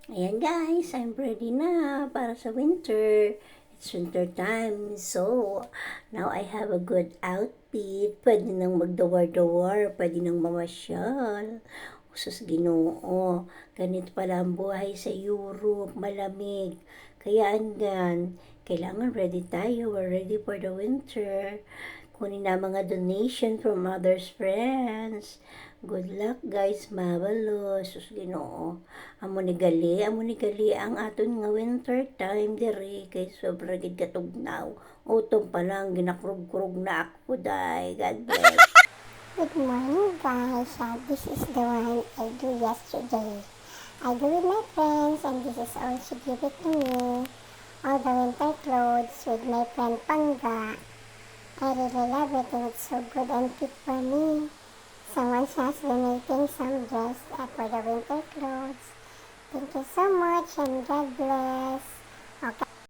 Ayan guys, I'm ready na para sa winter. It's winter time. So, now I have a good outfit. Pwede nang magdawar-dawar. Pwede nang mamasyal. Sus Ginoo. Ganito pala ang buhay sa Europe. Malamig. Kaya andyan, kailangan ready tayo. We're ready for the winter. Kunin na mga donation from others friends. Good luck guys, mabalo. Sus Ginoo. Amo ni gali ang aton nga winter time diri kay sobra gid katugnaw. Utom pa lang ginakrug-krug na ako day. God bless. Good morning guys, this is the one I do yesterday. I do with my friends and this is also give it to me. All the winter clothes with my friend Pangga. I really love it and it's so good and fit for me. Someone's just donating some dress for the winter clothes. Thank you so much and God bless. Okay.